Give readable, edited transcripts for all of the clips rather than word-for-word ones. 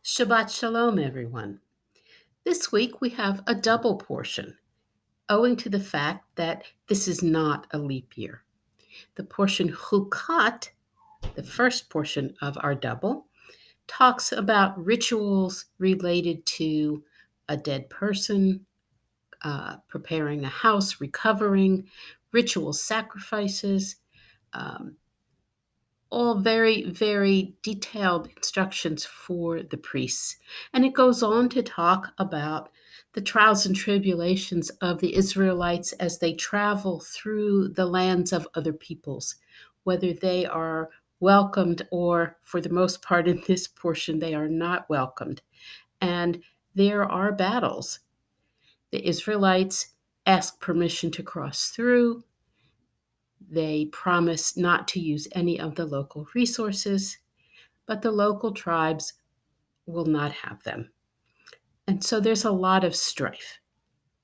Shabbat Shalom, everyone. This week we have a double portion, owing to the fact that this is not a leap year. The portion Chukat, the first portion of our double, talks about rituals related to a dead person, preparing a house, recovering, ritual sacrifices, um, all very, very detailed instructions for the priests. And it goes on to talk about the trials and tribulations of the Israelites as they travel through the lands of other peoples, whether they are welcomed or, for the most part in this portion, they are not welcomed. And there are battles. The Israelites ask permission to cross through. They promise not to use any of the local resources, but the local tribes will not have them. And so there's a lot of strife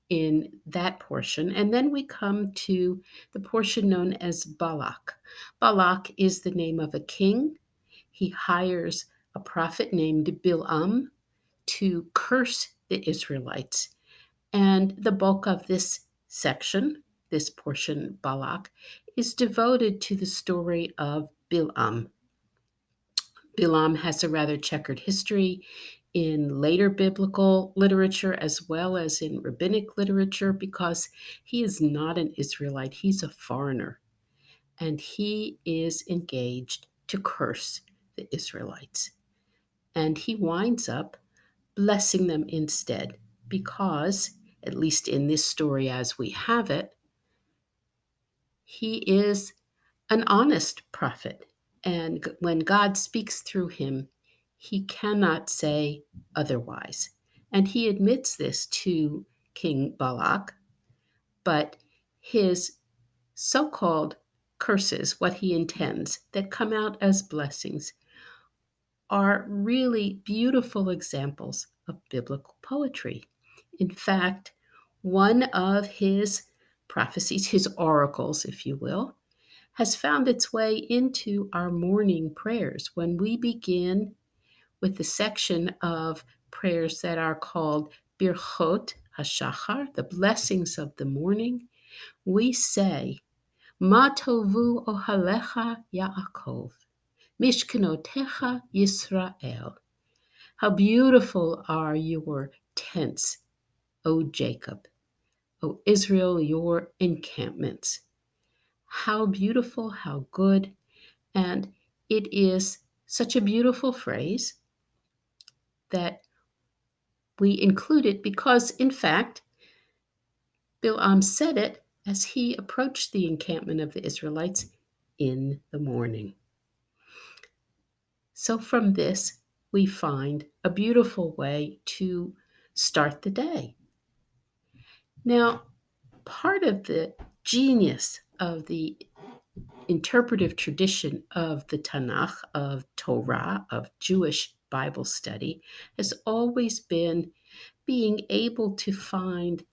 in that portion. And then we come to the portion known as Balak. Balak is the name of a king. He hires a prophet named Bilaam to curse the Israelites. And the bulk of this section, this portion, Balak, is devoted to the story of Bilaam. Bilam has a rather checkered history in later biblical literature as well as in rabbinic literature because he is not an Israelite, he's a foreigner, and he is engaged to curse the Israelites. And he winds up blessing them instead because, at least in this story as we have it, he is an honest prophet. And when God speaks through him, he cannot say otherwise. And he admits this to King Balak, but his so called curses, what he intends, that come out as blessings, are really beautiful examples of biblical poetry. In fact, one of his prophecies, his oracles, if you will, has found its way into our morning prayers when we begin with the section of prayers that are called Birchot HaShachar, the blessings of the morning. We say, Ma tovu ohalecha Yaakov, Mishkenotecha Yisrael. How beautiful are your tents, O Jacob, O Israel, your encampments. How beautiful, how good. And it is such a beautiful phrase that we include it because, in fact, Bilam said it as he approached the encampment of the Israelites in the morning. So, from this, we find a beautiful way to start the day. Now, part of the genius of the interpretive tradition of the Tanakh, of Torah, of Jewish Bible study, has always been being able to find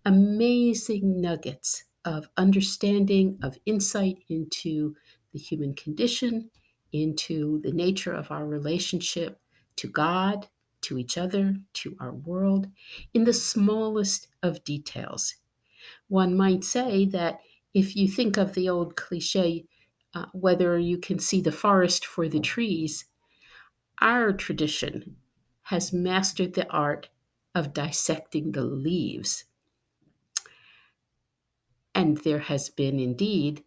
amazing nuggets of understanding, of insight into the human condition, into the nature of our relationship to God, to each other, to our world, in the smallest of details. One might say that if you think of the old cliche, whether you can see the forest for the trees, our tradition has mastered the art of dissecting the leaves. And there has been indeed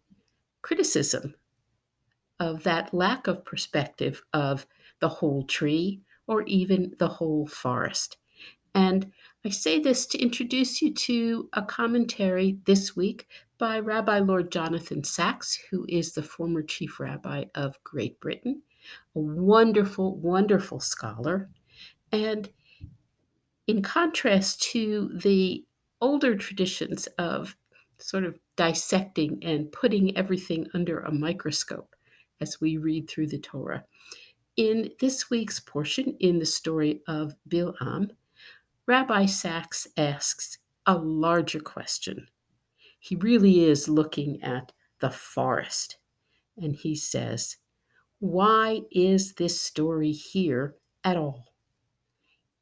criticism of that lack of perspective of the whole tree or even the whole forest. And I say this to introduce you to a commentary this week by Rabbi Lord Jonathan Sacks, who is the former chief rabbi of Great Britain, a wonderful, wonderful scholar. And in contrast to the older traditions of sort of dissecting and putting everything under a microscope as we read through the Torah, in this week's portion, in the story of Bilam, Rabbi Sacks asks a larger question. He really is looking at the forest, and he says, why is this story here at all?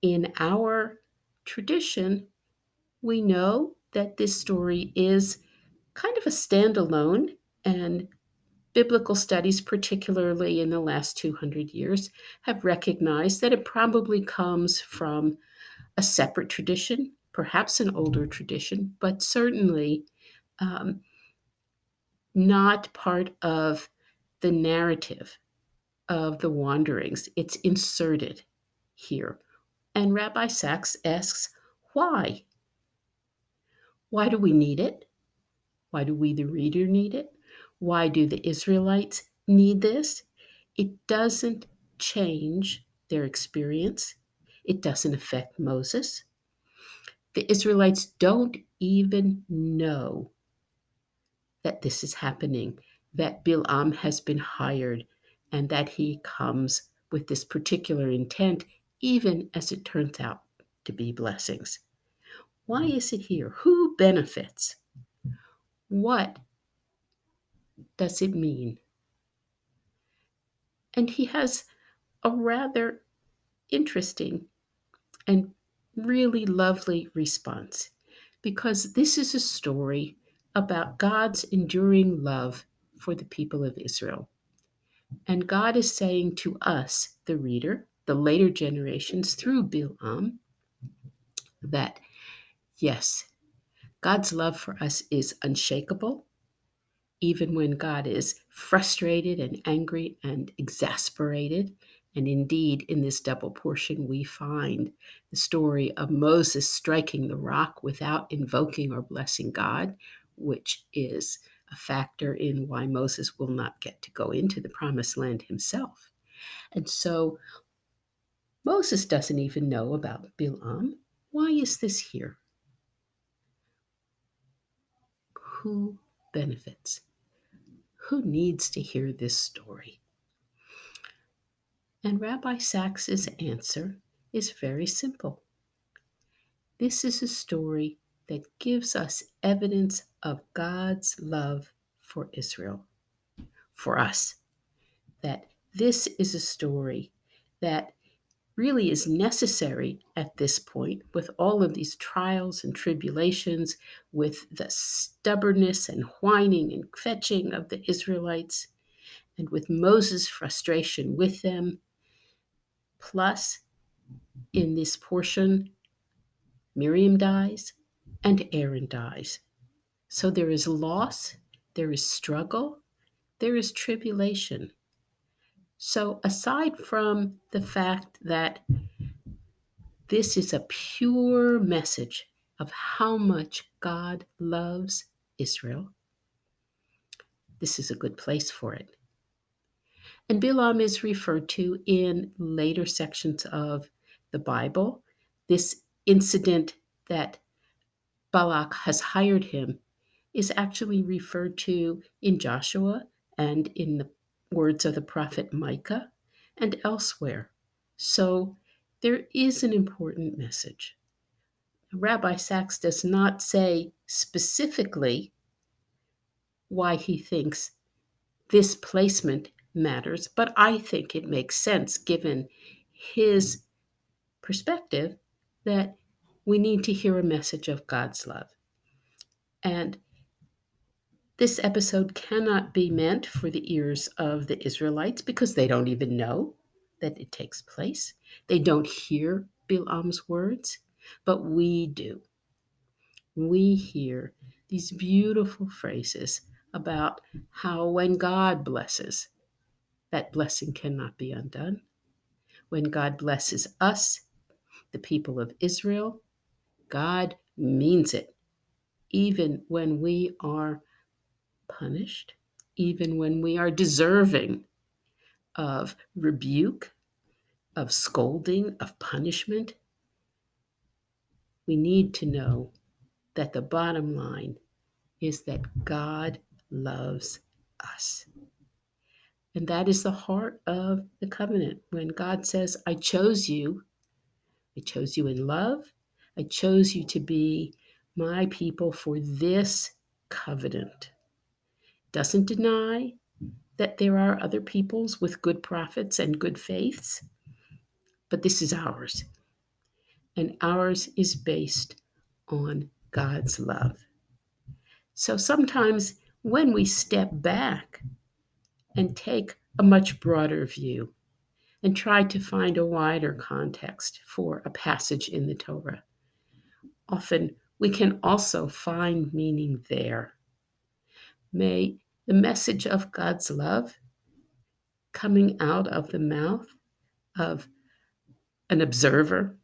In our tradition, we know that this story is kind of a standalone, and biblical studies, particularly in the last 200 years, have recognized that it probably comes from a separate tradition, perhaps an older tradition, but certainly um, not part of the narrative of the wanderings. It's inserted here. And Rabbi Sachs asks, why? Why do we need it? Why do we, the reader, need it? Why do the Israelites need this? It doesn't change their experience. It doesn't affect Moses. The Israelites don't even know that this is happening, that Bilaam has been hired, and that he comes with this particular intent, even as it turns out to be blessings. Why is it here? Who benefits? What does it mean? And he has a rather interesting and really lovely response, because this is a story about God's enduring love for the people of Israel. And God is saying to us, the reader, the later generations through Bilaam, that yes, God's love for us is unshakable, even when God is frustrated and angry and exasperated. And indeed, in this double portion, we find the story of Moses striking the rock without invoking or blessing God, which is a factor in why Moses will not get to go into the promised land himself. And so Moses doesn't even know about Bilaam. Why is this here? Who benefits? Who needs to hear this story? And Rabbi Sachs's answer is very simple. This is a story that gives us evidence of God's love for Israel, for us. That this is a story that really is necessary at this point, with all of these trials and tribulations, with the stubbornness and whining and fetching of the Israelites, and with Moses' frustration with them. Plus, in this portion, Miriam dies and Aaron dies. So there is loss, there is struggle, there is tribulation. So aside from the fact that this is a pure message of how much God loves Israel, this is a good place for it. And Bilaam is referred to in later sections of the Bible. This incident that Balak has hired him is actually referred to in Joshua and in the words of the prophet Micah and elsewhere. So there is an important message. Rabbi Sachs does not say specifically why he thinks this placement matters, but I think it makes sense given his perspective that we need to hear a message of God's love. And this episode cannot be meant for the ears of the Israelites because they don't even know that it takes place. They don't hear Bilam's words, but we do. We hear these beautiful phrases about how when God blesses, that blessing cannot be undone. When God blesses us, the people of Israel, God means it, even when we are punished, even when we are deserving of rebuke, of scolding, of punishment. We need to know that the bottom line is that God loves us. And that is the heart of the covenant. When God says, I chose you in love, I chose you to be my people for this covenant. Doesn't deny that there are other peoples with good prophets and good faiths, but this is ours. and ours is based on God's love. So sometimes when we step back and take a much broader view and try to find a wider context for a passage in the Torah, often we can also find meaning there. May the message of God's love coming out of the mouth of an observer,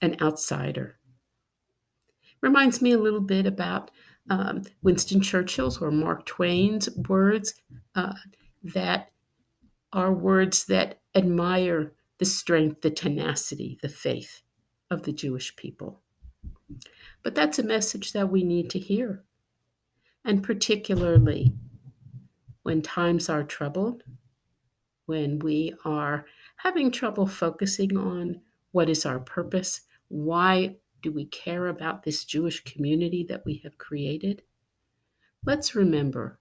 an outsider. Reminds me a little bit about Winston Churchill's or Mark Twain's words uh, that are words that admire the strength, the tenacity, the faith of the Jewish people. But that's a message that we need to hear. And particularly when times are troubled, when we are having trouble focusing on what is our purpose, why do we care about this Jewish community that we have created? Let's remember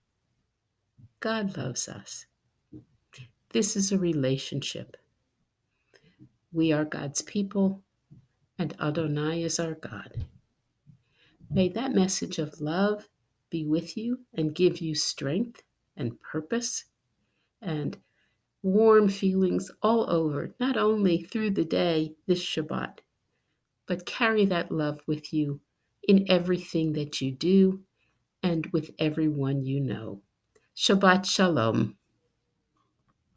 God loves us. This is a relationship. We are God's people, and Adonai is our God. May that message of love be with you and give you strength and purpose and warm feelings all over, not only through the day this Shabbat, but carry that love with you in everything that you do and with everyone you know. Shabbat Shalom.